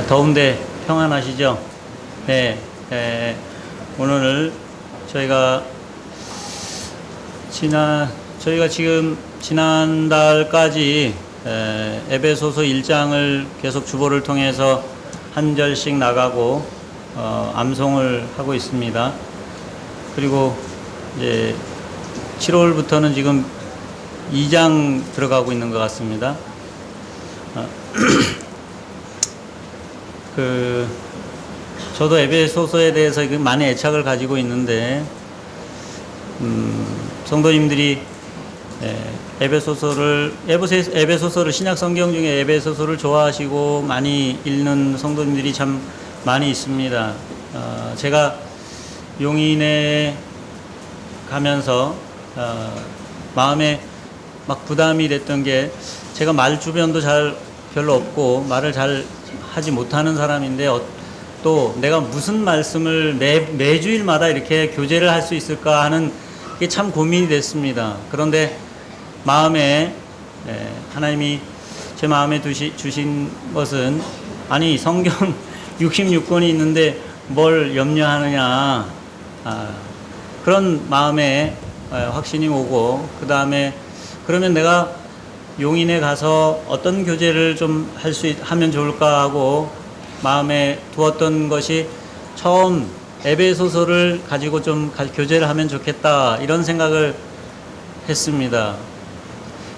더운데 평안하시죠? 네, 오늘 저희가 지금 지난달까지 에베소서 1장을 계속 주보를 통해서 한 절씩 나가고 암송을 하고 있습니다. 그리고 이제 7월부터는 지금 2장 들어가고 있는 것 같습니다. 저도 에베소서에 대해서 많은 애착을 가지고 있는데, 성도님들이 에베소서를 신약 성경 중에 에베소서를 좋아하시고 많이 읽는 성도님들이 참 많이 있습니다. 제가 용인에 가면서 마음에 막 부담이 됐던 게, 제가 말 주변도 별로 없고 말을 잘 하지 못하는 사람인데 또 내가 무슨 말씀을 매주일마다 이렇게 교제를 할 수 있을까 하는 게 참 고민이 됐습니다. 그런데 마음에 하나님이 제 마음에 주신 것은, 아니 성경 66권이 있는데 뭘 염려하느냐, 그런 마음에 확신이 오고, 그 다음에 그러면 내가 용인에 가서 어떤 교제를 좀 하면 좋을까 하고 마음에 두었던 것이, 처음 에베소서를 가지고 좀 교제를 하면 좋겠다, 이런 생각을 했습니다.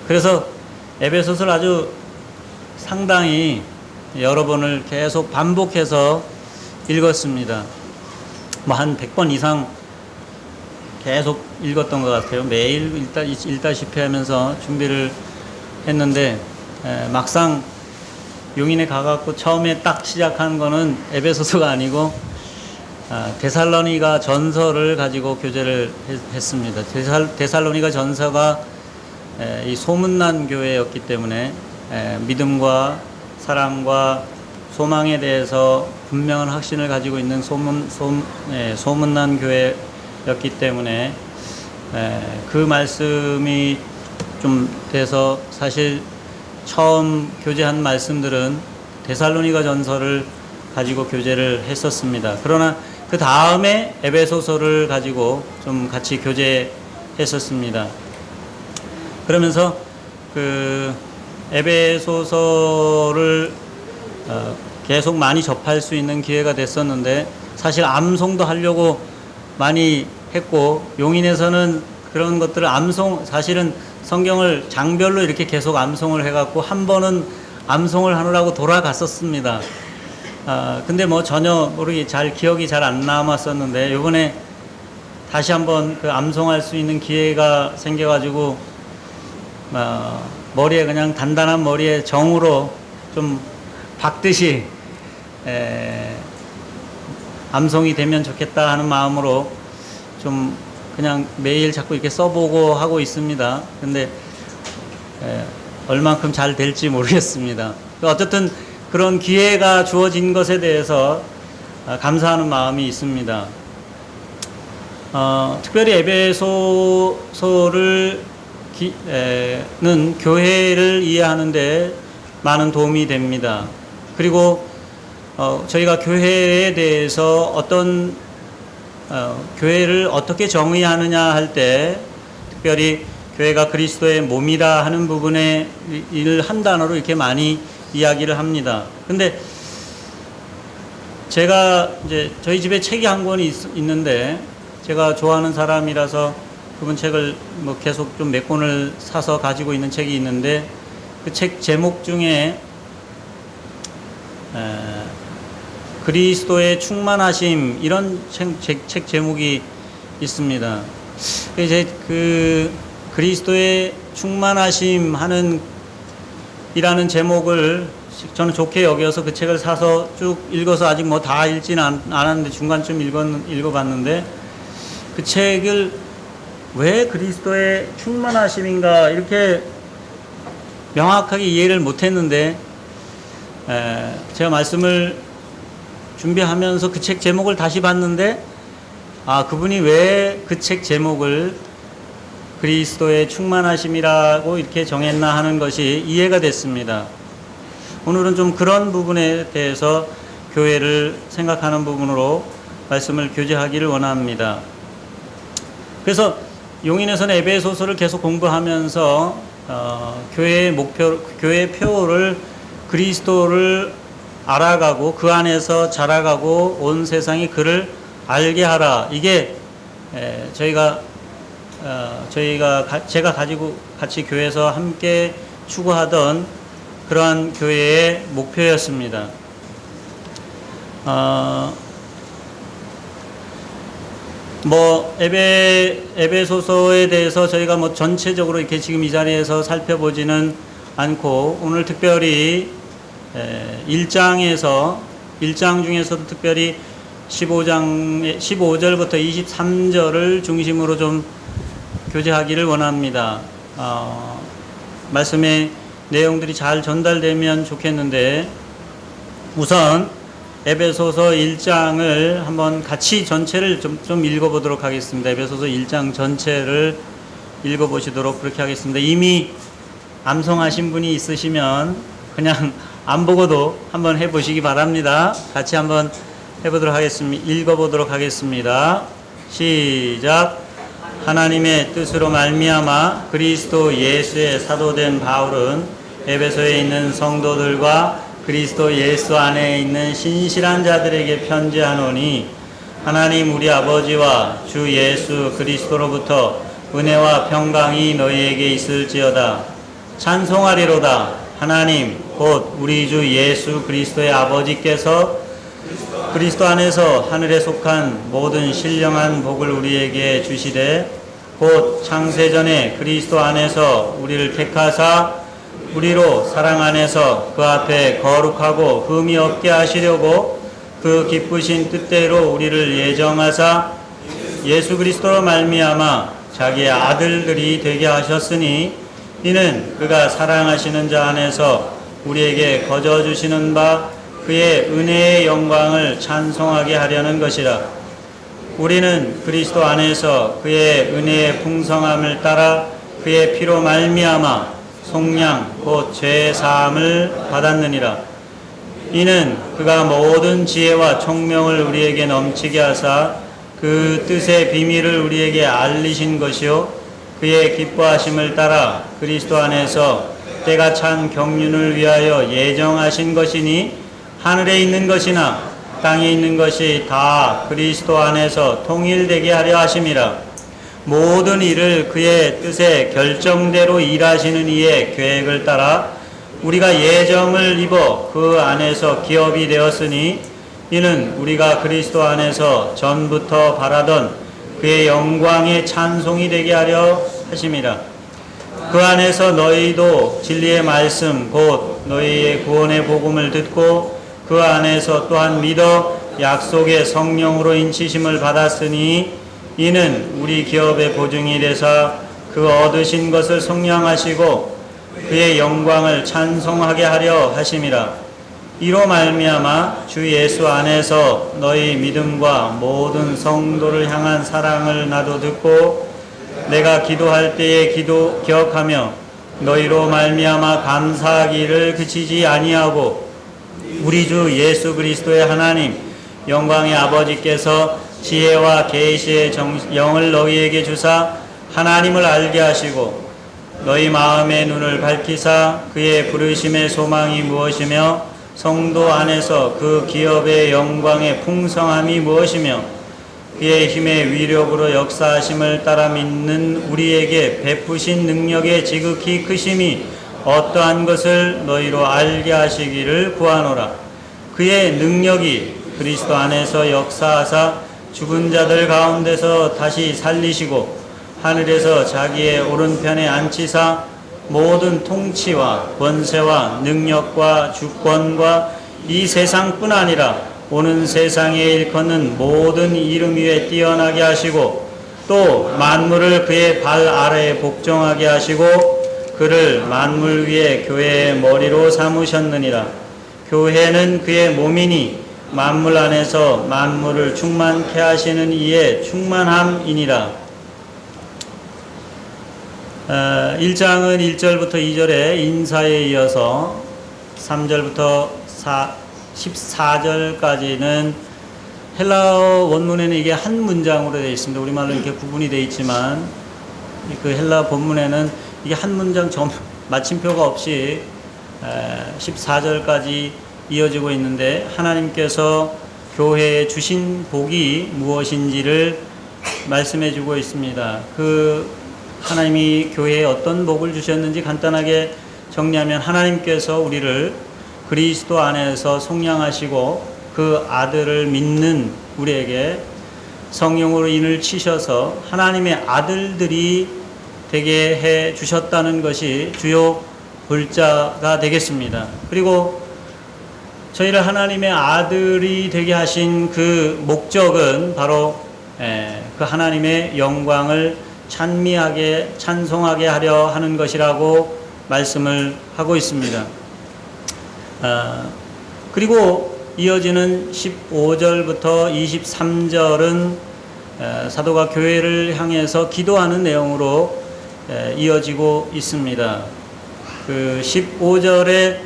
그래서 에베소서를 아주 상당히 여러 번을 계속 반복해서 읽었습니다. 한 100번 이상 계속 읽었던 것 같아요. 매일 읽다시피 하면서 준비를 했는데, 막상 용인에 가갖고 처음에 딱 시작한 거는 에베소서가 아니고 데살로니가 전서를 가지고 교제를 했습니다. 데살로니가 전서가 이 소문난 교회였기 때문에 믿음과 사랑과 소망에 대해서 분명한 확신을 가지고 있는 소문난 교회였기 때문에 그 말씀이 좀 돼서, 사실 처음 교제한 말씀들은 데살로니가 전서를 가지고 교제를 했었습니다. 그러나 그 다음에 에베소서를 가지고 좀 같이 교제했었습니다. 그러면서 그 에베소서를 계속 많이 접할 수 있는 기회가 됐었는데, 사실 암송도 하려고 많이 했고, 용인에서는 그런 것들을 사실은 성경을 장별로 이렇게 계속 암송을 해갖고 한 번은 암송을 하느라고 돌아갔었습니다. 근데 전혀 기억이 잘 안 남았었는데, 요번에 다시 한번 그 암송할 수 있는 기회가 생겨가지고, 머리에 그냥 단단한 머리에 정으로 좀 박듯이 암송이 되면 좋겠다 하는 마음으로 좀 그냥 매일 자꾸 이렇게 써보고 하고 있습니다. 근데 얼만큼 잘 될지 모르겠습니다. 어쨌든 그런 기회가 주어진 것에 대해서 감사하는 마음이 있습니다. 특별히 에베소서를 는 교회를 이해하는 데 많은 도움이 됩니다. 그리고 저희가 교회에 대해서 교회를 어떻게 정의하느냐 할 때, 특별히 교회가 그리스도의 몸이라 하는 부분에 한 단어로 이렇게 많이 이야기를 합니다. 근데 제가 이제 저희 집에 책이 한 권이 있는데, 제가 좋아하는 사람이라서 그분 책을 계속 좀 몇 권을 사서 가지고 있는 책이 있는데, 그 책 제목 중에 그리스도의 충만하심, 이런 책 제목이 있습니다. 이제 그 그리스도의 충만하심 이라는 제목을 저는 좋게 여겨서 그 책을 사서 쭉 읽어서, 아직 다 읽지는 않았는데 중간쯤 읽어봤는데, 그 책을 왜 그리스도의 충만하심인가 이렇게 명확하게 이해를 못했는데, 제가 말씀을 준비하면서 그 책 제목을 다시 봤는데, 그분이 왜 그 책 제목을 그리스도의 충만하심이라고 이렇게 정했나 하는 것이 이해가 됐습니다. 오늘은 좀 그런 부분에 대해서 교회를 생각하는 부분으로 말씀을 교제하기를 원합니다. 그래서 용인에서는 에베소서를 계속 공부하면서 교회의 목표, 교회의 표를 그리스도를 알아가고 그 안에서 자라가고 온 세상이 그를 알게 하라. 이게 제가 가지고 같이 교회에서 함께 추구하던 그러한 교회의 목표였습니다. 에베소서에 대해서 저희가 전체적으로 이렇게 지금 이 자리에서 살펴보지는 않고, 오늘 특별히 1장 중에서도 특별히 15절부터 23절을 중심으로 좀 교제하기를 원합니다. 말씀의 내용들이 잘 전달되면 좋겠는데, 우선 에베소서 1장을 한번 같이 전체를 좀 읽어보도록 하겠습니다. 에베소서 1장 전체를 읽어보시도록 그렇게 하겠습니다. 이미 암송하신 분이 있으시면 그냥 안 보고도 한번 해보시기 바랍니다. 같이 한번 해보도록 하겠습니다. 읽어보도록 하겠습니다. 시작. 하나님의 뜻으로 말미암아 그리스도 예수의 사도된 바울은 에베소에 있는 성도들과 그리스도 예수 안에 있는 신실한 자들에게 편지하노니, 하나님 우리 아버지와 주 예수 그리스도로부터 은혜와 평강이 너희에게 있을지어다. 찬송하리로다. 하나님 곧 우리 주 예수 그리스도의 아버지께서 그리스도 안에서 하늘에 속한 모든 신령한 복을 우리에게 주시되, 곧 창세전에 그리스도 안에서 우리를 택하사 우리로 사랑 안에서 그 앞에 거룩하고 흠이 없게 하시려고 그 기쁘신 뜻대로 우리를 예정하사 예수 그리스도로 말미암아 자기의 아들들이 되게 하셨으니, 이는 그가 사랑하시는 자 안에서 우리에게 거저 주시는 바 그의 은혜의 영광을 찬송하게 하려는 것이라. 우리는 그리스도 안에서 그의 은혜의 풍성함을 따라 그의 피로 말미암아 속량 곧 죄 사함을 받았느니라. 이는 그가 모든 지혜와 총명을 우리에게 넘치게 하사 그 뜻의 비밀을 우리에게 알리신 것이요, 그의 기뻐하심을 따라 그리스도 안에서 때가 찬 경륜을 위하여 예정하신 것이니, 하늘에 있는 것이나 땅에 있는 것이 다 그리스도 안에서 통일되게 하려 하심이라. 모든 일을 그의 뜻에 결정대로 일하시는 이의 계획을 따라 우리가 예정을 입어 그 안에서 기업이 되었으니, 이는 우리가 그리스도 안에서 전부터 바라던 그의 영광의 찬송이 되게 하려 하심이라. 그 안에서 너희도 진리의 말씀 곧 너희의 구원의 복음을 듣고 그 안에서 또한 믿어 약속의 성령으로 인치심을 받았으니, 이는 우리 기업의 보증이 되사 그 얻으신 것을 속량하시고 그의 영광을 찬송하게 하려 하심이라. 이로 말미암아 주 예수 안에서 너희 믿음과 모든 성도를 향한 사랑을 나도 듣고 내가 기도할 때에 기억하며 너희로 말미암아 감사하기를 그치지 아니하고, 우리 주 예수 그리스도의 하나님 영광의 아버지께서 지혜와 계시의 영을 너희에게 주사 하나님을 알게 하시고, 너희 마음의 눈을 밝히사 그의 부르심의 소망이 무엇이며 성도 안에서 그 기업의 영광의 풍성함이 무엇이며 그의 힘의 위력으로 역사하심을 따라 믿는 우리에게 베푸신 능력의 지극히 크심이 어떠한 것을 너희로 알게 하시기를 구하노라. 그의 능력이 그리스도 안에서 역사하사 죽은 자들 가운데서 다시 살리시고 하늘에서 자기의 오른편에 앉히사 모든 통치와 권세와 능력과 주권과 이 세상뿐 아니라 오는 세상에 일컫는 모든 이름 위에 뛰어나게 하시고, 또 만물을 그의 발 아래에 복종하게 하시고 그를 만물 위에 교회의 머리로 삼으셨느니라. 교회는 그의 몸이니 만물 안에서 만물을 충만케 하시는 이의 충만함이니라. 1장은 1절부터 2절의 인사에 이어서 13절부터 14절까지는 헬라어 원문에는 이게 한 문장으로 되어 있습니다. 우리말로 이렇게 구분이 되어 있지만 그 헬라 본문에는 이게 한 문장 마침표가 없이 14절까지 이어지고 있는데, 하나님께서 교회에 주신 복이 무엇인지를 말씀해 주고 있습니다. 그 하나님이 교회에 어떤 복을 주셨는지 간단하게 정리하면, 하나님께서 우리를 그리스도 안에서 속량하시고 그 아들을 믿는 우리에게 성령으로 인을 치셔서 하나님의 아들들이 되게 해 주셨다는 것이 주요 글자가 되겠습니다. 그리고 저희를 하나님의 아들이 되게 하신 그 목적은 바로 그 하나님의 영광을 찬미하게 찬송하게 하려 하는 것이라고 말씀을 하고 있습니다. 그리고 이어지는 15절부터 23절은 사도가 교회를 향해서 기도하는 내용으로 이어지고 있습니다. 그 15절에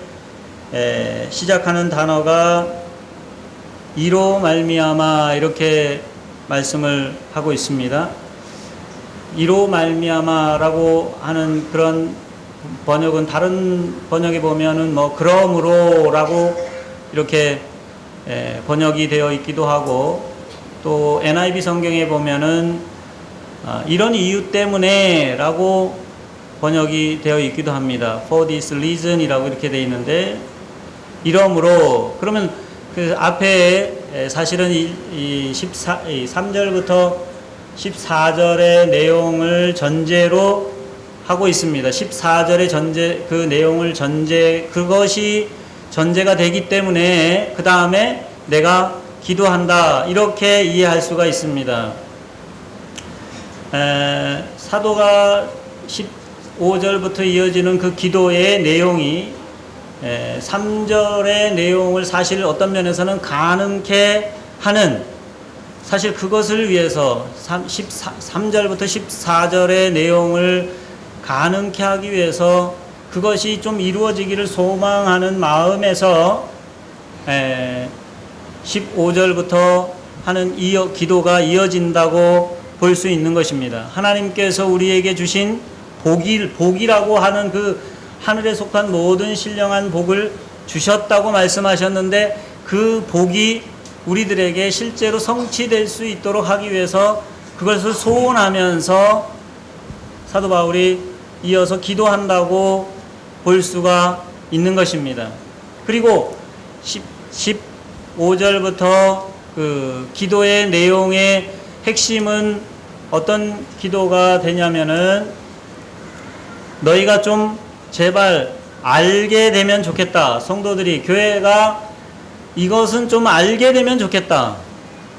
시작하는 단어가 이로 말미암아 이렇게 말씀을 하고 있습니다. 이로 말미암아라고 하는 그런 번역은, 다른 번역에 보면은 뭐 그러므로라고 이렇게 번역이 되어 있기도 하고, 또 NIV 성경에 보면은 이런 이유 때문에 라고 번역이 되어 있기도 합니다. For this reason 이라고 이렇게 되어 있는데, 이러므로, 그러면 그 앞에 사실은 이 3절부터 14절의 내용을 전제로 하고 있습니다. 14절의 그 내용을 그것이 전제가 되기 때문에 그 다음에 내가 기도한다, 이렇게 이해할 수가 있습니다. 사도가 15절부터 이어지는 그 기도의 내용이 3절의 내용을 사실 어떤 면에서는 가능케 하는, 사실 그것을 위해서 3절부터 14절의 내용을 가능케 하기 위해서, 그것이 좀 이루어지기를 소망하는 마음에서 15절부터 하는 기도가 이어진다고 볼 수 있는 것입니다. 하나님께서 우리에게 주신 복이라고 하는 그 하늘에 속한 모든 신령한 복을 주셨다고 말씀하셨는데, 그 복이 우리들에게 실제로 성취될 수 있도록 하기 위해서 그것을 소원하면서 사도 바울이 이어서 기도한다고 볼 수가 있는 것입니다. 그리고 15절부터 그 기도의 내용의 핵심은 어떤 기도가 되냐면은, 너희가 좀 제발 알게 되면 좋겠다. 성도들이, 교회가 이것은 좀 알게 되면 좋겠다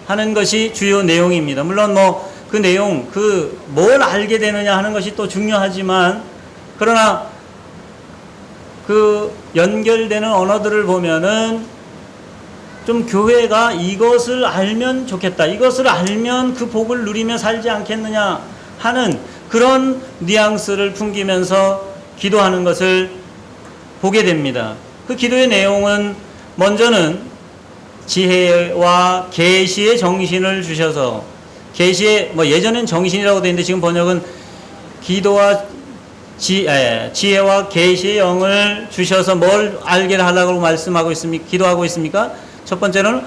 하는 것이 주요 내용입니다. 물론 뭐 그 내용, 뭘 알게 되느냐 하는 것이 또 중요하지만, 그러나 그 연결되는 언어들을 보면은 좀 교회가 이것을 알면 좋겠다, 이것을 알면 그 복을 누리며 살지 않겠느냐 하는 그런 뉘앙스를 풍기면서 기도하는 것을 보게 됩니다. 그 기도의 내용은, 먼저는 지혜와 계시의 정신을 주셔서, 계시의, 예전엔 정신이라고 되어 있는데 지금 번역은 기도와 지혜와 계시의 영을 주셔서 뭘 알게 하려고 말씀하고 있습니까? 기도하고 있습니까? 첫 번째는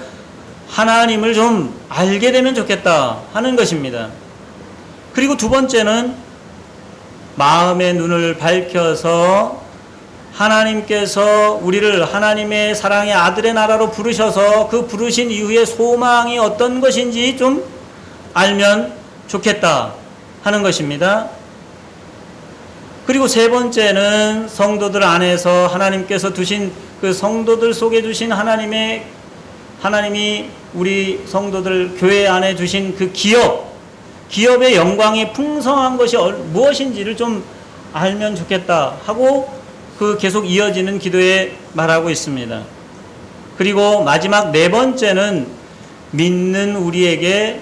하나님을 좀 알게 되면 좋겠다 하는 것입니다. 그리고 두 번째는 마음의 눈을 밝혀서 하나님께서 우리를 하나님의 사랑의 아들의 나라로 부르셔서 그 부르신 이후에 소망이 어떤 것인지 좀 알면 좋겠다 하는 것입니다. 그리고 세 번째는 성도들 안에서 하나님께서 두신, 그 성도들 속에 두신 하나님이 우리 성도들 교회 안에 주신 그 기업의 영광이 풍성한 것이 무엇인지를 좀 알면 좋겠다 하고, 그 계속 이어지는 기도에 말하고 있습니다. 그리고 마지막 네 번째는 믿는 우리에게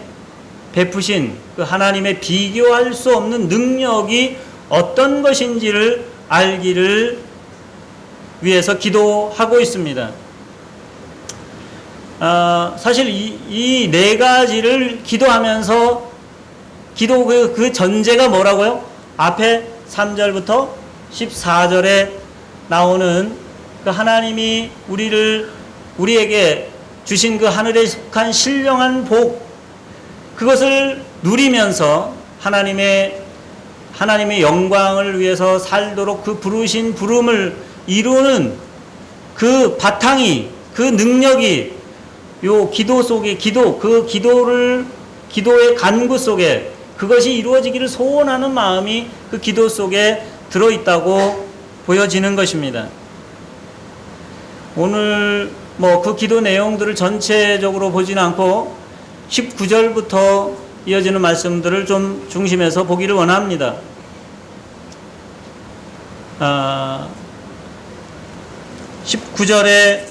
베푸신 그 하나님의 비교할 수 없는 능력이 어떤 것인지를 알기를 위해서 기도하고 있습니다. 사실 이 네 가지를 기도하면서 기도 그 전제가 뭐라고요? 앞에 3절부터 14절에 나오는 그 하나님이 우리에게 주신 그 하늘에 속한 신령한 복, 그것을 누리면서 하나님의 영광을 위해서 살도록 그 부르신 부름을 이루는 그 바탕이, 그 능력이 요 기도 속에, 기도의 간구 속에 그것이 이루어지기를 소원하는 마음이 그 기도 속에 들어있다고 보여지는 것입니다. 오늘 그 기도 내용들을 전체적으로 보지는 않고 19절부터 이어지는 말씀들을 좀 중심해서 보기를 원합니다. 19절에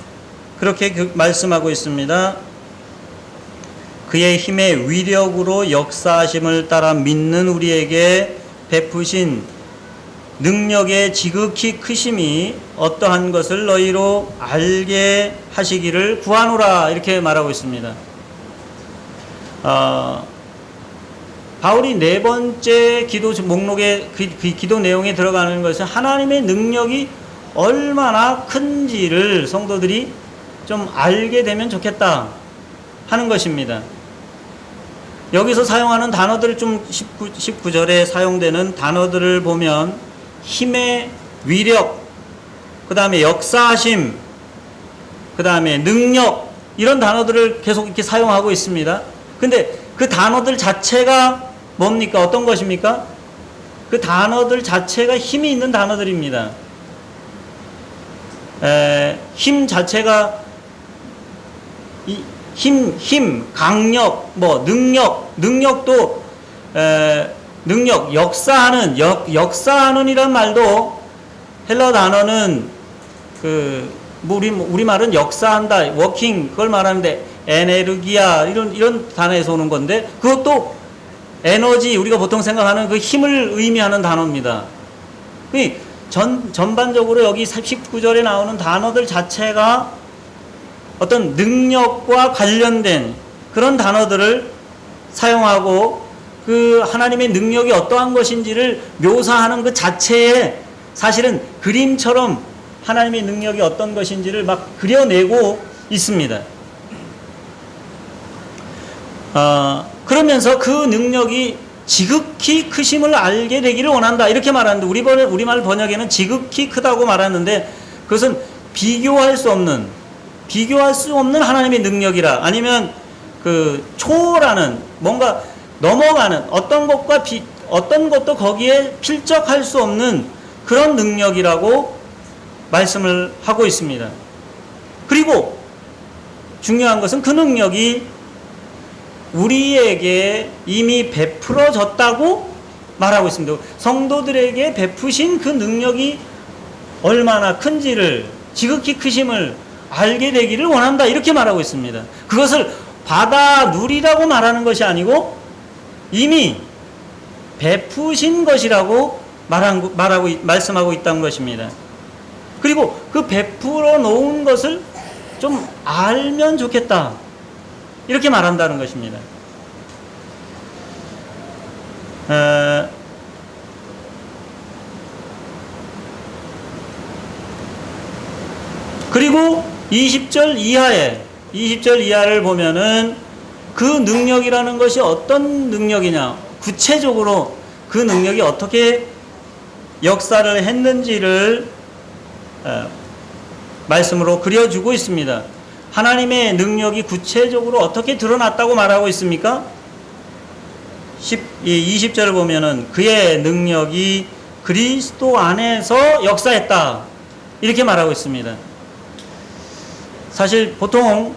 그렇게 말씀하고 있습니다. 그의 힘의 위력으로 역사하심을 따라 믿는 우리에게 베푸신 능력의 지극히 크심이 어떠한 것을 너희로 알게 하시기를 구하노라, 이렇게 말하고 있습니다. 바울이 네 번째 기도 목록의 그 기도 내용에 들어가는 것은 하나님의 능력이 얼마나 큰지를 성도들이 좀 알게 되면 좋겠다 하는 것입니다. 여기서 사용하는 단어들을 좀 19절에 사용되는 단어들을 보면 힘의 위력, 그 다음에 역사하심, 그 다음에 능력, 이런 단어들을 계속 이렇게 사용하고 있습니다. 근데 그 단어들 자체가 뭡니까? 어떤 것입니까? 그 단어들 자체가 힘이 있는 단어들입니다. 힘 자체가 힘, 강력, 능력도 능력, 역사하는 이란 말도 헬라 단어는 우리 말은 역사한다, 워킹, 그걸 말하는데 에네르기아 이런 단어에서 오는 건데, 그것도 에너지, 우리가 보통 생각하는 그 힘을 의미하는 단어입니다. 전반적으로 여기 19절에 나오는 단어들 자체가 어떤 능력과 관련된 그런 단어들을 사용하고 그 하나님의 능력이 어떠한 것인지를 묘사하는 그 자체에 사실은 그림처럼 하나님의 능력이 어떤 것인지를 막 그려내고 있습니다. 그러면서 그 능력이 지극히 크심을 알게 되기를 원한다, 이렇게 말하는데 우리말 번역에는 지극히 크다고 말하는데, 그것은 비교할 수 없는 하나님의 능력이라, 아니면 그 초월하는, 뭔가 넘어가는 어떤 것도 거기에 필적할 수 없는 그런 능력이라고 말씀을 하고 있습니다. 그리고 중요한 것은 그 능력이 우리에게 이미 베풀어졌다고 말하고 있습니다. 성도들에게 베푸신 그 능력이 얼마나 큰지를, 지극히 크심을 알게 되기를 원한다, 이렇게 말하고 있습니다. 그것을 받아 누리라고 말하는 것이 아니고 이미 베푸신 것이라고 말씀하고 있다는 것입니다. 그리고 그 베풀어 놓은 것을 좀 알면 좋겠다, 이렇게 말한다는 것입니다. 그리고 20절 이하를 보면은 그 능력이라는 것이 어떤 능력이냐, 구체적으로 그 능력이 어떻게 역사를 했는지를 말씀으로 그려주고 있습니다. 하나님의 능력이 구체적으로 어떻게 드러났다고 말하고 있습니까? 20절을 보면은 그의 능력이 그리스도 안에서 역사했다, 이렇게 말하고 있습니다. 사실 보통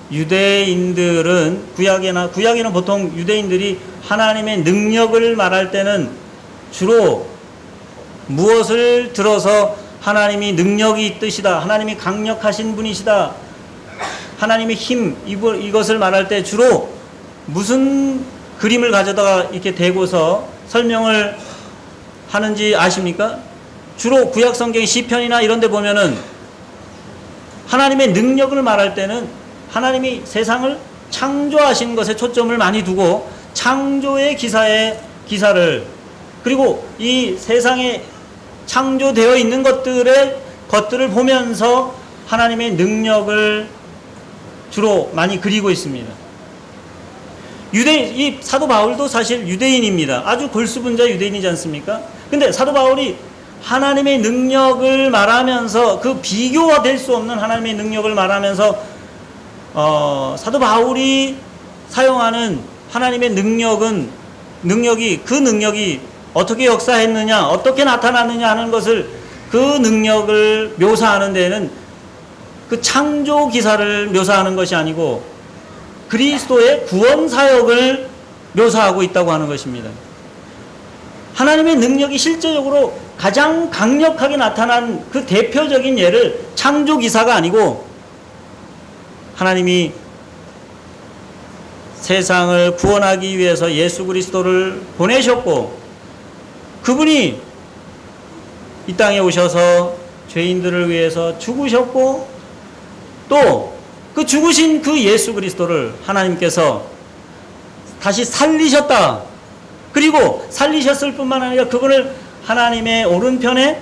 유대인들은 구약에는 보통 유대인들이 하나님의 능력을 말할 때는 주로 무엇을 들어서 하나님이 능력이 있으시다, 하나님이 강력하신 분이시다, 하나님의 힘, 이것을 말할 때 주로 무슨 그림을 가져다가 이렇게 대고서 설명을 하는지 아십니까? 주로 구약 성경 시편이나 이런 데 보면은 하나님의 능력을 말할 때는 하나님이 세상을 창조하신 것에 초점을 많이 두고 창조의 기사를 그리고 이 세상에 창조되어 있는 것들을 보면서 하나님의 능력을 주로 많이 그리고 있습니다. 이 사도 바울도 사실 유대인입니다. 아주 골수분자 유대인이지 않습니까? 근데 사도 바울이 하나님의 능력을 말하면서 그 비교가 될 수 없는 하나님의 능력을 말하면서 사도 바울이 사용하는 하나님의 능력이 어떻게 역사했느냐, 어떻게 나타났느냐 하는 것을 그 능력을 묘사하는 데에는 그 창조 기사를 묘사하는 것이 아니고 그리스도의 구원 사역을 묘사하고 있다고 하는 것입니다. 하나님의 능력이 실제적으로 가장 강력하게 나타난 그 대표적인 예를 창조 기사가 아니고 하나님이 세상을 구원하기 위해서 예수 그리스도를 보내셨고 그분이 이 땅에 오셔서 죄인들을 위해서 죽으셨고 또 그 죽으신 그 예수 그리스도를 하나님께서 다시 살리셨다. 그리고 살리셨을 뿐만 아니라 그분을 하나님의 오른편에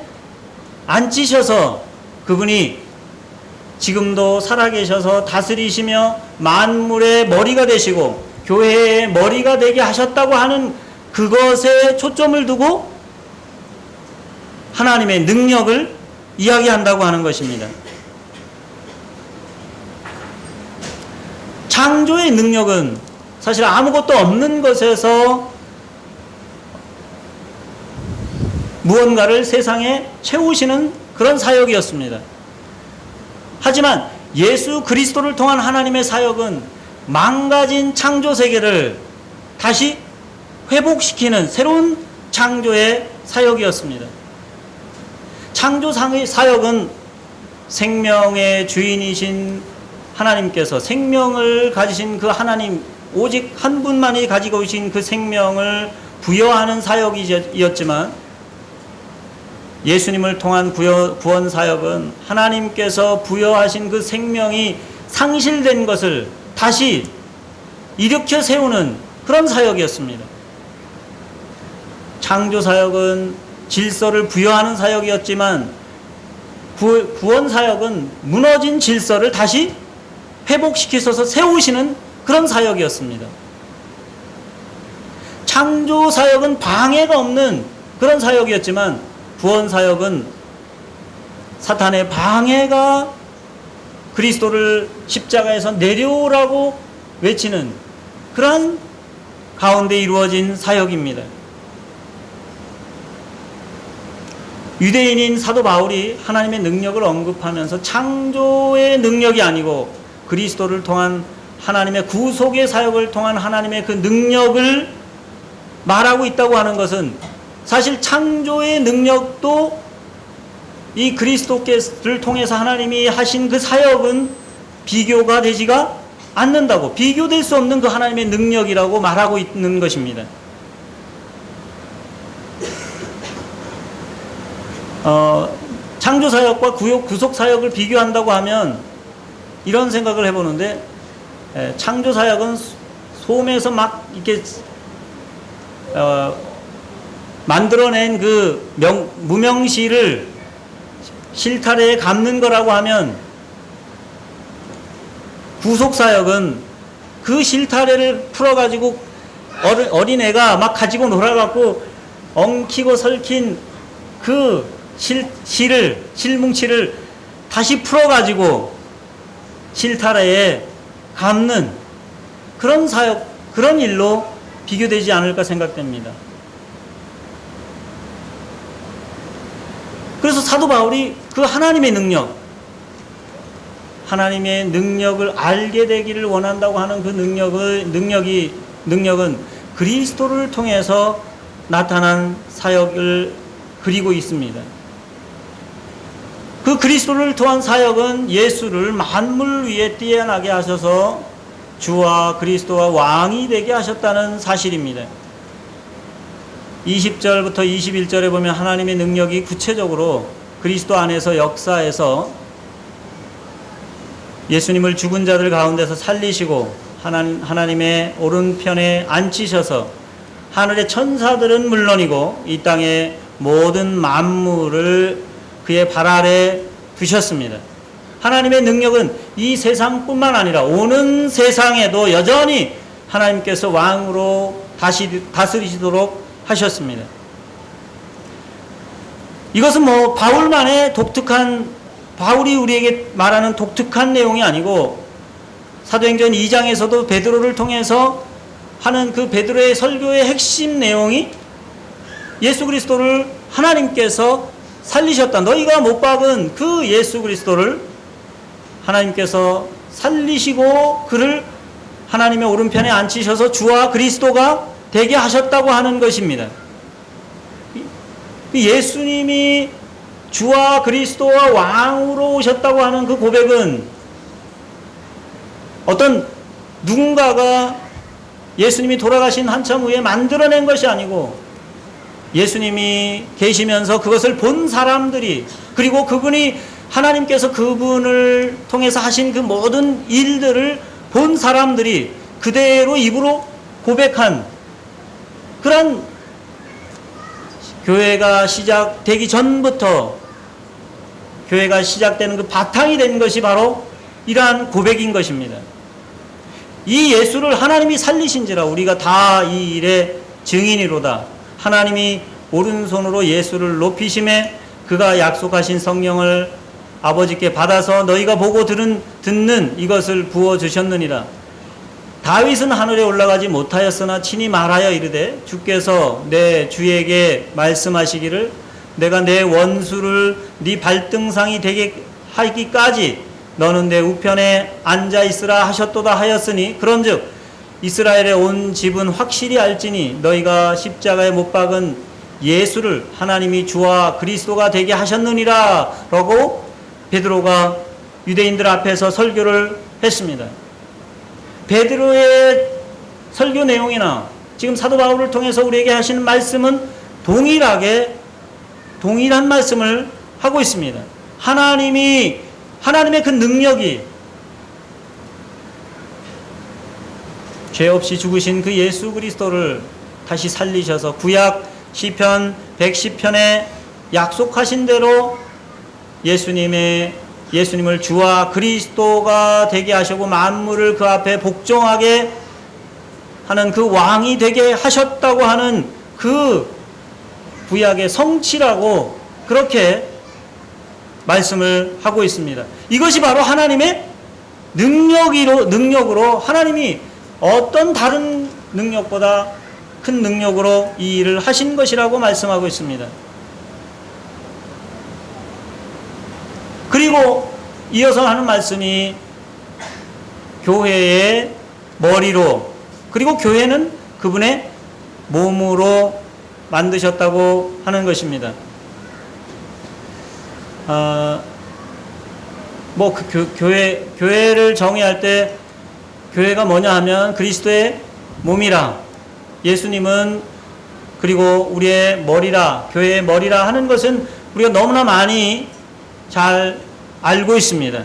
앉히셔서 그분이 지금도 살아계셔서 다스리시며 만물의 머리가 되시고 교회의 머리가 되게 하셨다고 하는 그것에 초점을 두고 하나님의 능력을 이야기한다고 하는 것입니다. 창조의 능력은 사실 아무것도 없는 것에서 무언가를 세상에 채우시는 그런 사역이었습니다. 하지만 예수 그리스도를 통한 하나님의 사역은 망가진 창조 세계를 다시 회복시키는 새로운 창조의 사역이었습니다. 창조 사역은 생명의 주인이신 하나님께서 생명을 가지신 그 하나님 오직 한 분만이 가지고 계신 그 생명을 부여하는 사역이었지만 예수님을 통한 구원 사역은 하나님께서 부여하신 그 생명이 상실된 것을 다시 일으켜 세우는 그런 사역이었습니다. 창조 사역은 질서를 부여하는 사역이었지만 구원 사역은 무너진 질서를 다시 회복시키셔서 세우시는 그런 사역이었습니다. 창조 사역은 방해가 없는 그런 사역이었지만 구원 사역은 사탄의 방해가 그리스도를 십자가에서 내려오라고 외치는 그러한 가운데 이루어진 사역입니다. 유대인인 사도 바울이 하나님의 능력을 언급하면서 창조의 능력이 아니고 그리스도를 통한 하나님의 구속의 사역을 통한 하나님의 그 능력을 말하고 있다고 하는 것은 사실 창조의 능력도 이 그리스도께를 통해서 하나님이 하신 그 사역은 비교가 되지가 않는다고, 비교될 수 없는 그 하나님의 능력이라고 말하고 있는 것입니다. 창조 사역과 구속 사역을 비교한다고 하면 이런 생각을 해보는데, 창조 사역은 솜에서 막 이렇게 만들어낸 그 무명실을 실타래에 감는 거라고 하면, 구속사역은 그 실타래를 풀어가지고 어린애가 막 가지고 놀아갖고 엉키고 설킨 그 실뭉치를 다시 풀어가지고 실타래에 감는 그런 사역, 그런 일로 비교되지 않을까 생각됩니다. 그래서 사도 바울이 그 하나님의 능력을 알게 되기를 원한다고 하는 그 능력은 그리스도를 통해서 나타난 사역을 그리고 있습니다. 그 그리스도를 통한 사역은 예수를 만물 위에 뛰어나게 하셔서 주와 그리스도와 왕이 되게 하셨다는 사실입니다. 20절부터 21절에 보면 하나님의 능력이 구체적으로 그리스도 안에서 역사해서 예수님을 죽은 자들 가운데서 살리시고 하나님의 오른편에 앉히셔서 하늘의 천사들은 물론이고 이 땅의 모든 만물을 그의 발 아래 두셨습니다. 하나님의 능력은 이 세상뿐만 아니라 오는 세상에도 여전히 하나님께서 왕으로 다시 다스리시도록 하셨습니다. 이것은 바울이 우리에게 말하는 독특한 내용이 아니고 사도행전 2장에서도 베드로를 통해서 하는 그 베드로의 설교의 핵심 내용이 예수 그리스도를 하나님께서 살리셨다. 너희가 못 박은 그 예수 그리스도를 하나님께서 살리시고 그를 하나님의 오른편에 앉히셔서 주와 그리스도가 되게 하셨다고 하는 것입니다. 예수님이 주와 그리스도와 왕으로 오셨다고 하는 그 고백은 어떤 누군가가 예수님이 돌아가신 한참 후에 만들어낸 것이 아니고 예수님이 계시면서 그것을 본 사람들이, 그리고 그분이 하나님께서 그분을 통해서 하신 그 모든 일들을 본 사람들이 그대로 입으로 고백한 그런 교회가 시작되기 전부터 교회가 시작되는 그 바탕이 된 것이 바로 이러한 고백인 것입니다. 이 예수를 하나님이 살리신지라 우리가 다 이 일의 증인이로다. 하나님이 오른손으로 예수를 높이심에 그가 약속하신 성령을 아버지께 받아서 너희가 보고 듣는 이것을 부어주셨느니라. 다윗은 하늘에 올라가지 못하였으나 친히 말하여 이르되 주께서 내 주에게 말씀하시기를 내가 내 원수를 네 발등상이 되게 하기까지 너는 내 우편에 앉아 있으라 하셨도다 하였으니 그런즉 이스라엘의 온 집은 확실히 알지니 너희가 십자가에 못 박은 예수를 하나님이 주와 그리스도가 되게 하셨느니라 라고 베드로가 유대인들 앞에서 설교를 했습니다. 베드로의 설교 내용이나 지금 사도 바울을 통해서 우리에게 하시는 말씀은 동일한 말씀을 하고 있습니다. 하나님의 그 능력이 죄 없이 죽으신 그 예수 그리스도를 다시 살리셔서 구약 시편 110편에 약속하신 대로 예수님을 주와 그리스도가 되게 하시고 만물을 그 앞에 복종하게 하는 그 왕이 되게 하셨다고 하는 그 구약의 성취라고 그렇게 말씀을 하고 있습니다. 이것이 바로 하나님의 능력으로 하나님이 어떤 다른 능력보다 큰 능력으로 이 일을 하신 것이라고 말씀하고 있습니다. 그리고 이어서 하는 말씀이 교회의 머리로, 그리고 교회는 그분의 몸으로 만드셨다고 하는 것입니다. 교회를 정의할 때 교회가 뭐냐 하면 그리스도의 몸이라, 예수님은 그리고 우리의 머리라, 교회의 머리라 하는 것은 우리가 너무나 많이 잘 알고 있습니다.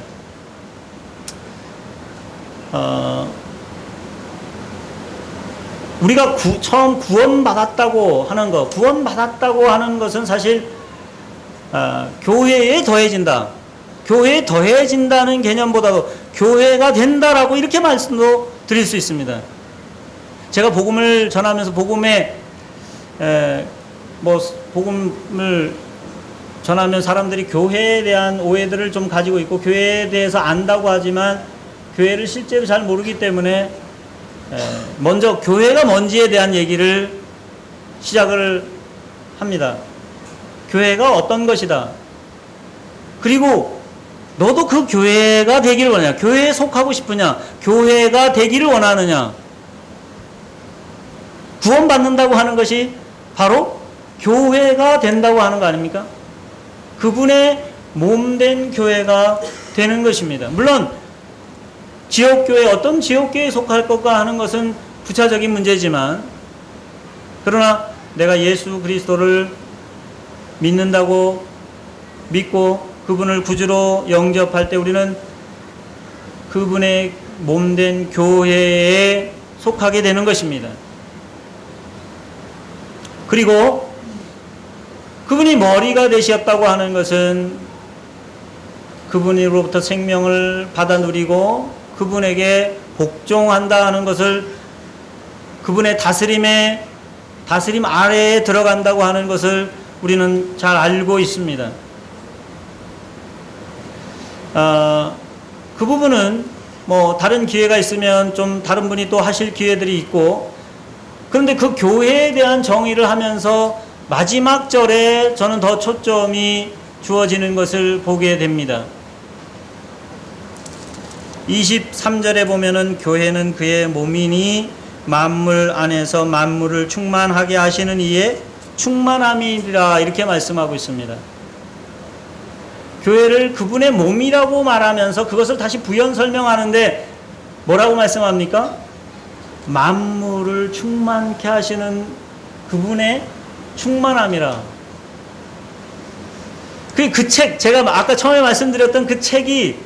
우리가 처음 구원받았다고 하는 것은 사실 교회에 더해진다. 교회에 더해진다는 개념보다도 교회가 된다라고 이렇게 말씀도 드릴 수 있습니다. 제가 복음을 전하면서 복음을 전하면 사람들이 교회에 대한 오해들을 좀 가지고 있고 교회에 대해서 안다고 하지만 교회를 실제로 잘 모르기 때문에 먼저 교회가 뭔지에 대한 얘기를 시작을 합니다. 교회가 어떤 것이다. 그리고 너도 그 교회가 되기를 원하냐? 교회에 속하고 싶으냐? 교회가 되기를 원하느냐? 구원받는다고 하는 것이 바로 교회가 된다고 하는 거 아닙니까? 그분의 몸된 교회가 되는 것입니다. 물론 지역교회, 어떤 지역교회에 속할 것과 하는 것은 부차적인 문제지만, 그러나 내가 예수 그리스도를 믿고 그분을 구주로 영접할 때 우리는 그분의 몸된 교회에 속하게 되는 것입니다. 그리고 그분이 머리가 되셨다고 하는 것은 그분으로부터 생명을 받아 누리고 그분에게 복종한다 하는 것을, 그분의 다스림 아래에 들어간다고 하는 것을 우리는 잘 알고 있습니다. 그 부분은 뭐 다른 기회가 있으면 좀 다른 분이 또 하실 기회들이 있고, 그런데 그 교회에 대한 정의를 하면서 마지막 절에 저는 더 초점이 주어지는 것을 보게 됩니다. 23절에 보면은 교회는 그의 몸이니 만물 안에서 만물을 충만하게 하시는 이의 충만함이라, 이렇게 말씀하고 있습니다. 교회를 그분의 몸이라고 말하면서 그것을 다시 부연 설명하는데 뭐라고 말씀합니까? 만물을 충만케 하시는 그분의 충만함이라. 그 책, 제가 아까 처음에 말씀드렸던 그 책이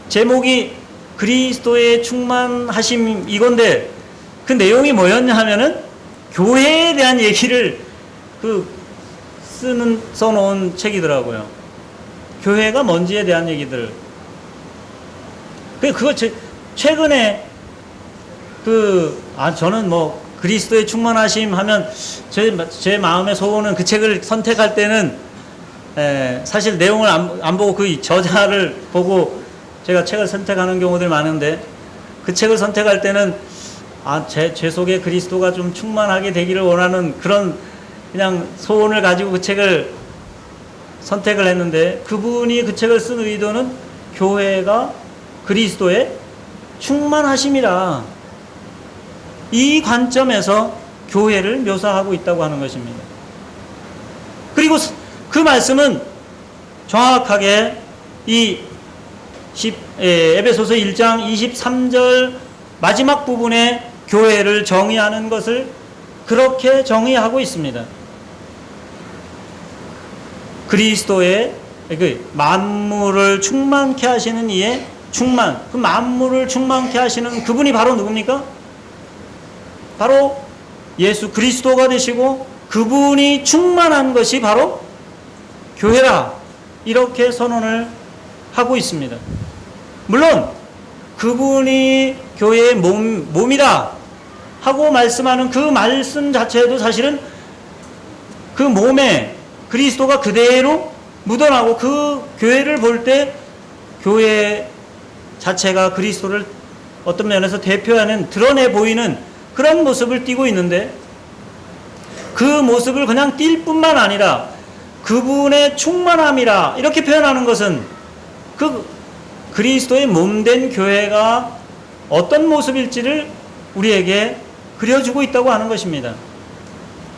제목이 그리스도의 충만하심 이건데, 그 내용이 뭐였냐 하면은 교회에 대한 얘기를 써놓은 책이더라고요. 교회가 뭔지에 대한 얘기들. 그거 최근에 저는 뭐 그리스도의 충만하심 하면 제 마음의 소원은 그 책을 선택할 때는 사실 내용을 안 보고 그 저자를 보고 제가 책을 선택하는 경우들 많은데, 그 책을 선택할 때는 제 속에 그리스도가 좀 충만하게 되기를 원하는 그런 그냥 소원을 가지고 그 책을 선택을 했는데, 그분이 그 책을 쓴 의도는 교회가 그리스도의 충만하심이라, 이 관점에서 교회를 묘사하고 있다고 하는 것입니다. 그리고 그 말씀은 정확하게 이 에베소서 1장 23절 마지막 부분에 교회를 정의하는 것을 그렇게 정의하고 있습니다. 그리스도의 만물을 충만케 하시는 이의 충만, 그 만물을 충만케 하시는 그분이 바로 누굽니까? 바로 예수 그리스도가 되시고 그분이 충만한 것이 바로 교회라, 이렇게 선언을 하고 있습니다. 물론 그분이 교회의 몸이다 하고 말씀하는 그 말씀 자체도 사실은 그 몸에 그리스도가 그대로 묻어나고, 그 교회를 볼 때 교회 자체가 그리스도를 어떤 면에서 대표하는, 드러내 보이는 그런 모습을 띠고 있는데, 그 모습을 그냥 띌 뿐만 아니라 그분의 충만함이라 이렇게 표현하는 것은 그 그리스도의 몸된 교회가 어떤 모습일지를 우리에게 그려주고 있다고 하는 것입니다.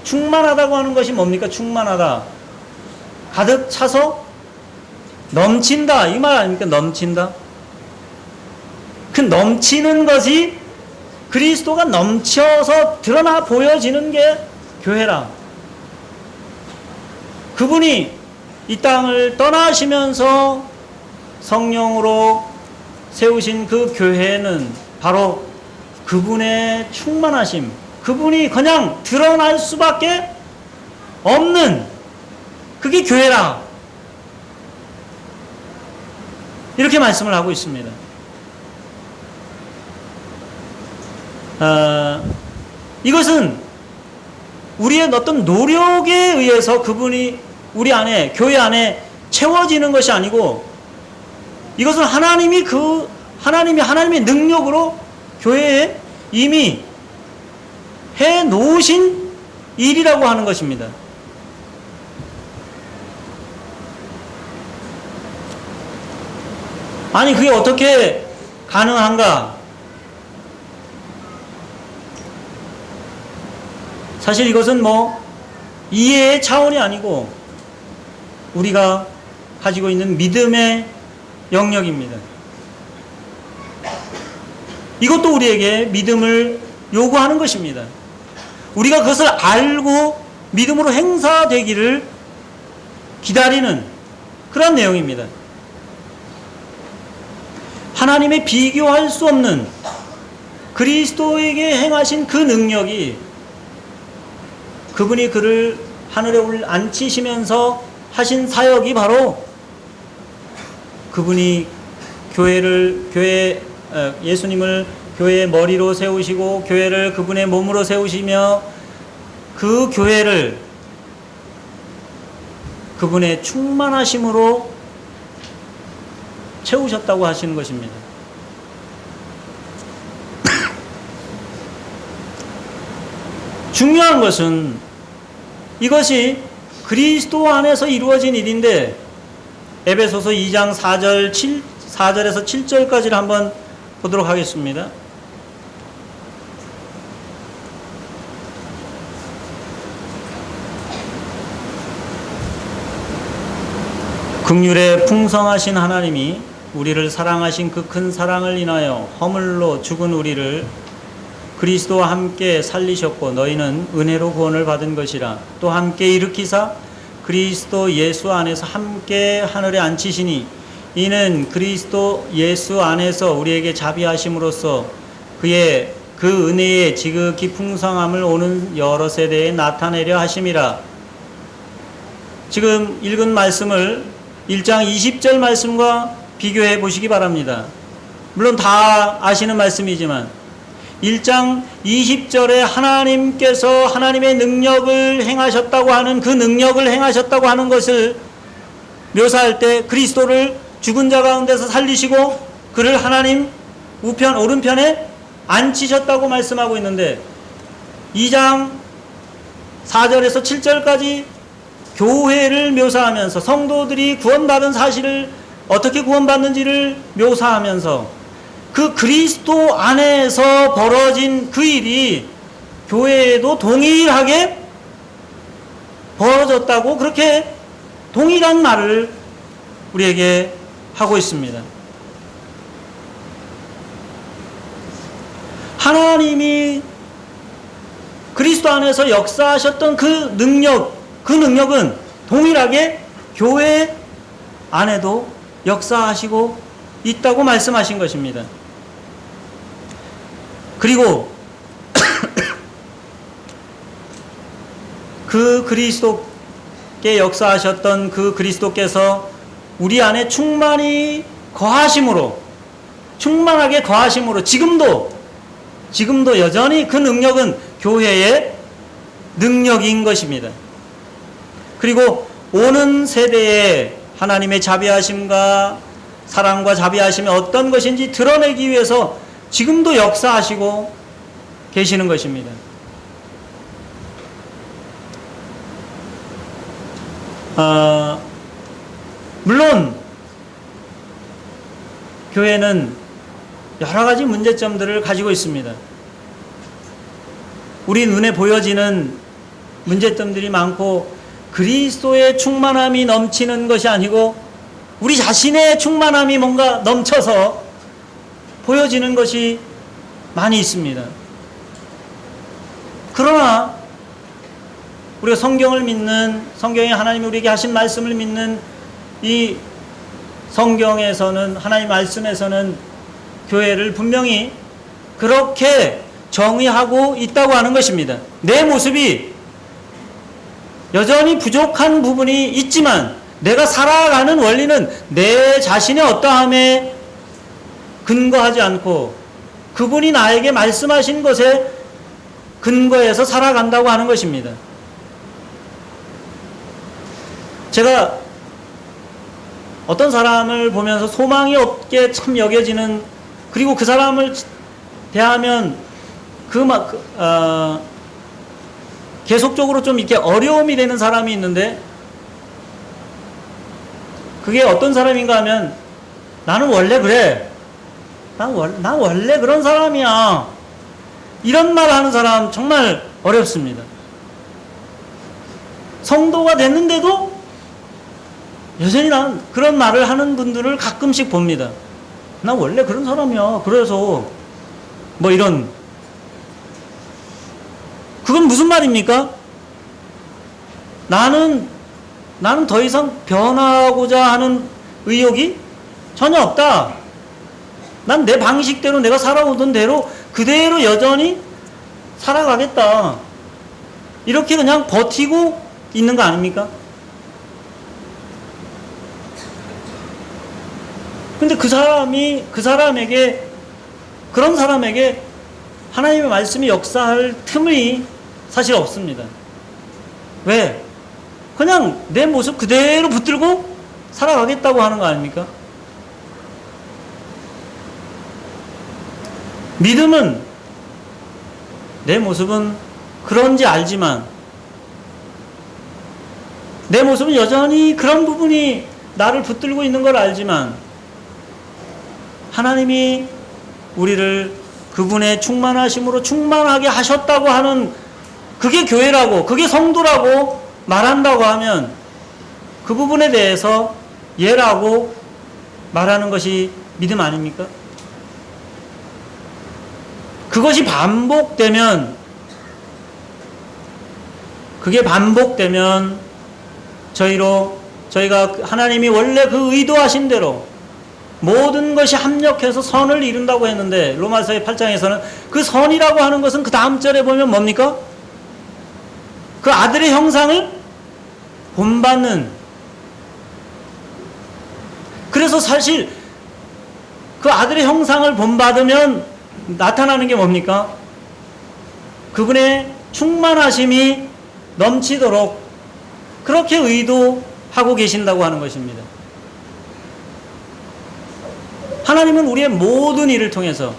충만하다고 하는 것이 뭡니까? 충만하다, 가득 차서 넘친다, 이 말 아닙니까? 넘친다. 그 넘치는 것이 그리스도가 넘쳐서 드러나 보여지는 게 교회라. 그분이 이 땅을 떠나시면서 성령으로 세우신 그 교회는 바로 그분의 충만하심, 그분이 그냥 드러날 수밖에 없는 그게 교회라, 이렇게 말씀을 하고 있습니다. 이것은 우리의 어떤 노력에 의해서 그분이 우리 안에, 교회 안에 채워지는 것이 아니고, 이것은 하나님의 능력으로 교회에 이미 해 놓으신 일이라고 하는 것입니다. 아니, 그게 어떻게 가능한가? 사실 이것은 뭐 이해의 차원이 아니고 우리가 가지고 있는 믿음의 영역입니다. 이것도 우리에게 믿음을 요구하는 것입니다. 우리가 그것을 알고 믿음으로 행사되기를 기다리는 그런 내용입니다. 하나님의 비교할 수 없는 그리스도에게 행하신 그 능력이, 그분이 그를 하늘에 앉히시면서 하신 사역이 바로 그분이 예수님을 교회의 머리로 세우시고 교회를 그분의 몸으로 세우시며 그 교회를 그분의 충만하심으로 채우셨다고 하시는 것입니다. 중요한 것은 이것이 그리스도 안에서 이루어진 일인데, 에베소서 2장 4절에서 7절까지를 한번 보도록 하겠습니다. 긍휼에 풍성하신 하나님이 우리를 사랑하신 그 큰 사랑을 인하여 허물로 죽은 우리를 그리스도와 함께 살리셨고 너희는 은혜로 구원을 받은 것이라. 또 함께 일으키사 그리스도 예수 안에서 함께 하늘에 앉히시니 이는 그리스도 예수 안에서 우리에게 자비하심으로써 그의 그 은혜의 지극히 풍성함을 오는 여러 세대에 나타내려 하심이라. 지금 읽은 말씀을 1장 20절 말씀과 비교해 보시기 바랍니다. 물론 다 아시는 말씀이지만 1장 20절에 하나님께서 하나님의 능력을 행하셨다고 하는 그 능력을 행하셨다고 하는 것을 묘사할 때 그리스도를 죽은 자 가운데서 살리시고 그를 하나님 우편 오른편에 앉히셨다고 말씀하고 있는데, 2장 4절에서 7절까지 교회를 묘사하면서 성도들이 구원받은 사실을 어떻게 구원받는지를 묘사하면서 그 그리스도 안에서 벌어진 그 일이 교회에도 동일하게 벌어졌다고, 그렇게 동일한 말을 우리에게 하고 있습니다. 하나님이 그리스도 안에서 역사하셨던 그 능력은 동일하게 교회 안에도 역사하시고 있다고 말씀하신 것입니다. 그리고 그 그리스도께 역사하셨던 그 그리스도께서 우리 안에 충만하게 거하심으로 지금도 여전히 그 능력은 교회의 능력인 것입니다. 그리고 오는 세대에 하나님의 자비하심과 사랑과 자비하심이 어떤 것인지 드러내기 위해서 지금도 역사하시고 계시는 것입니다. 물론 교회는 여러 가지 문제점들을 가지고 있습니다. 우리 눈에 보여지는 문제점들이 많고, 그리스도의 충만함이 넘치는 것이 아니고 우리 자신의 충만함이 뭔가 넘쳐서 보여지는 것이 많이 있습니다. 그러나 우리가 성경을 믿는, 성경에 하나님이 우리에게 하신 말씀을 믿는 이 성경에서는, 하나님 말씀에서는 교회를 분명히 그렇게 정의하고 있다고 하는 것입니다. 내 모습이 여전히 부족한 부분이 있지만 내가 살아가는 원리는 내 자신의 어떠함에 근거하지 않고 그분이 나에게 말씀하신 것에 근거해서 살아간다고 하는 것입니다. 제가 어떤 사람을 보면서 소망이 없게 참 여겨지는, 그리고 그 사람을 대하면 계속적으로 좀 이렇게 어려움이 되는 사람이 있는데, 그게 어떤 사람인가 하면 나는 원래 그래. 난 원래 그런 사람이야. 이런 말 하는 사람 정말 어렵습니다. 성도가 됐는데도 여전히 난 그런 말을 하는 분들을 가끔씩 봅니다. 난 원래 그런 사람이야. 그래서 뭐 이런. 그건 무슨 말입니까? 나는 더 이상 변하고자 하는 의욕이 전혀 없다. 난 내 방식대로 내가 살아오던 대로 그대로 여전히 살아가겠다. 이렇게 그냥 버티고 있는 거 아닙니까? 근데 그런 사람에게 하나님의 말씀이 역사할 틈이 사실 없습니다. 왜? 그냥 내 모습 그대로 붙들고 살아가겠다고 하는 거 아닙니까? 믿음은 내 모습은 그런지 알지만 내 모습은 여전히 그런 부분이 나를 붙들고 있는 걸 알지만 하나님이 우리를 그분의 충만하심으로 충만하게 하셨다고 하는 그게 교회라고 그게 성도라고 말한다고 하면 그 부분에 대해서 예라고 말하는 것이 믿음 아닙니까? 그것이 그게 반복되면 저희가 하나님이 원래 그 의도하신 대로 모든 것이 합력해서 선을 이룬다고 했는데 로마서의 8장에서는 그 선이라고 하는 것은 그 다음 절에 보면 뭡니까? 그 아들의 형상을 본받는. 그래서 사실 그 아들의 형상을 본받으면 나타나는 게 뭡니까? 그분의 충만하심이 넘치도록 그렇게 의도하고 계신다고 하는 것입니다. 하나님은 우리의 모든 일을 통해서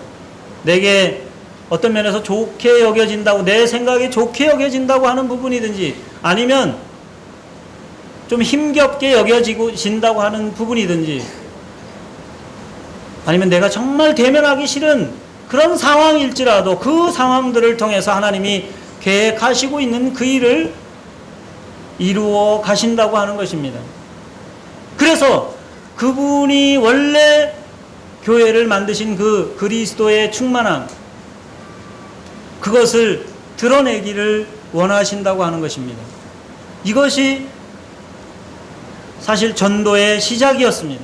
내게 어떤 면에서 좋게 여겨진다고 내 생각에 좋게 여겨진다고 하는 부분이든지 아니면 좀 힘겹게 여겨진다고 하는 부분이든지 아니면 내가 정말 대면하기 싫은 그런 상황일지라도 그 상황들을 통해서 하나님이 계획하시고 있는 그 일을 이루어 가신다고 하는 것입니다. 그래서 그분이 원래 교회를 만드신 그 그리스도의 충만함 그것을 드러내기를 원하신다고 하는 것입니다. 이것이 사실 전도의 시작이었습니다.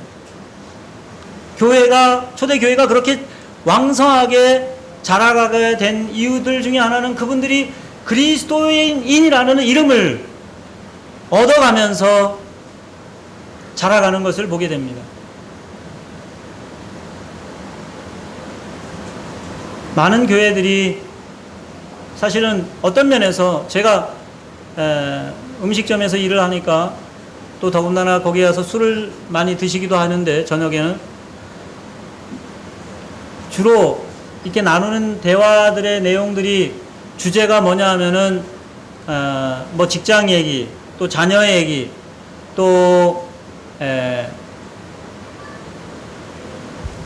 초대교회가 그렇게 왕성하게 자라가게 된 이유들 중에 하나는 그분들이 그리스도인이라는 이름을 얻어가면서 자라가는 것을 보게 됩니다. 많은 교회들이 사실은 어떤 면에서 제가 음식점에서 일을 하니까 또 더군다나 거기 가서 술을 많이 드시기도 하는데 저녁에는 주로 이렇게 나누는 대화들의 내용들이 주제가 뭐냐 하면은 뭐 직장 얘기 또 자녀 얘기 또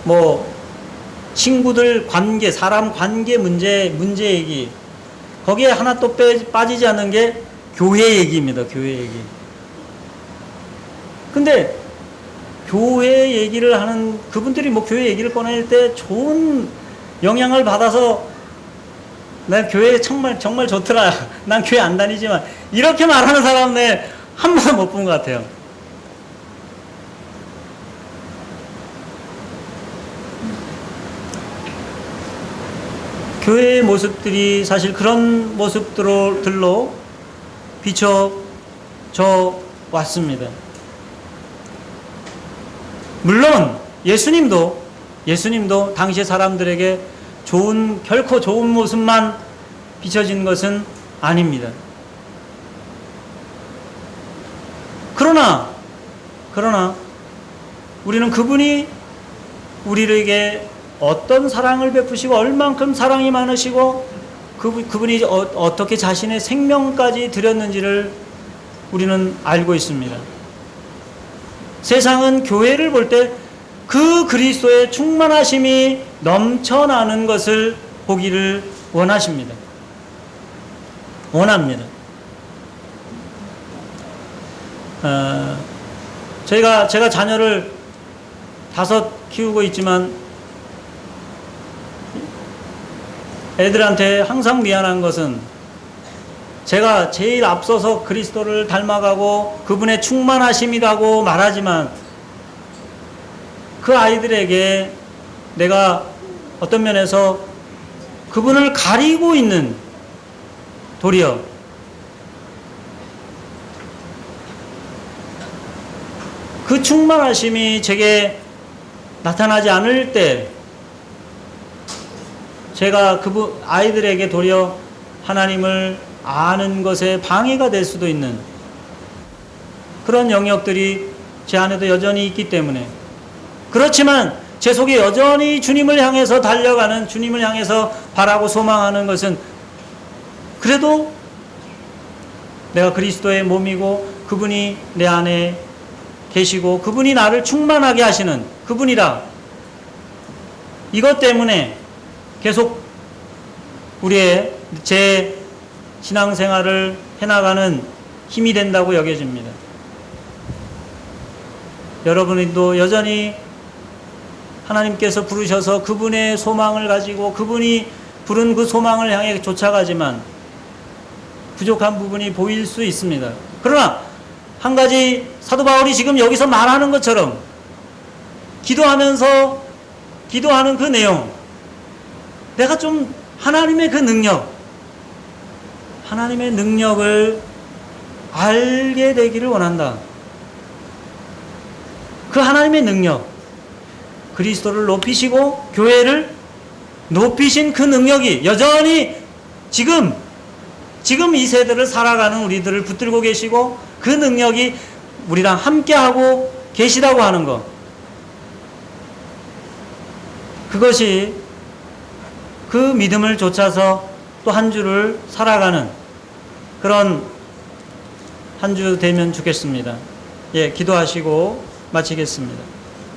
뭐 친구들 관계 사람 관계 문제 얘기 거기에 하나 또 빠지지 않는 게 교회 얘기입니다. 교회 얘기. 근데 교회 얘기를 하는 그분들이 뭐 교회 얘기를 꺼낼 때 좋은 영향을 받아서 난 교회 정말 좋더라. 난 교회 안 다니지만 이렇게 말하는 사람은 한 번도 못 본 것 같아요. 교회의 모습들이 사실 그런 모습들로 비춰져 왔습니다. 물론 예수님도 당시의 사람들에게 결코 좋은 모습만 비춰진 것은 아닙니다. 그러나 우리는 그분이 우리에게 어떤 사랑을 베푸시고 얼만큼 사랑이 많으시고 그분이 어떻게 자신의 생명까지 드렸는지를 우리는 알고 있습니다. 세상은 교회를 볼 때 그 그리스도의 충만하심이 넘쳐나는 것을 보기를 원합니다. 제가 자녀를 5 키우고 있지만 애들한테 항상 미안한 것은 제가 제일 앞서서 그리스도를 닮아가고 그분의 충만하심이라고 말하지만 그 아이들에게 내가 어떤 면에서 그분을 가리고 있는, 도리어 그 충만하심이 제게 나타나지 않을 때 제가 아이들에게 도리어 하나님을 아는 것에 방해가 될 수도 있는 그런 영역들이 제 안에도 여전히 있기 때문에, 그렇지만 제 속에 여전히 주님을 향해서 달려가는, 주님을 향해서 바라고 소망하는 것은 그래도 내가 그리스도의 몸이고 그분이 내 안에 계시고 그분이 나를 충만하게 하시는 그분이라, 이것 때문에 계속 제 신앙생활을 해나가는 힘이 된다고 여겨집니다. 여러분도 여전히 하나님께서 부르셔서 그분의 소망을 가지고 그분이 부른 그 소망을 향해 쫓아가지만 부족한 부분이 보일 수 있습니다. 그러나 한 가지 사도 바울이 지금 여기서 말하는 것처럼 기도하면서 기도하는 그 내용, 내가 좀 하나님의 그 하나님의 능력을 알게 되기를 원한다. 그 하나님의 능력, 그리스도를 높이시고 교회를 높이신 그 능력이 여전히 지금 이 세대를 살아가는 우리들을 붙들고 계시고 그 능력이 우리랑 함께하고 계시다고 하는 것, 그것이 그 믿음을 좇아서 또 한 주를 살아가는 그런 한 주 되면 좋겠습니다. 예, 기도하시고 마치겠습니다.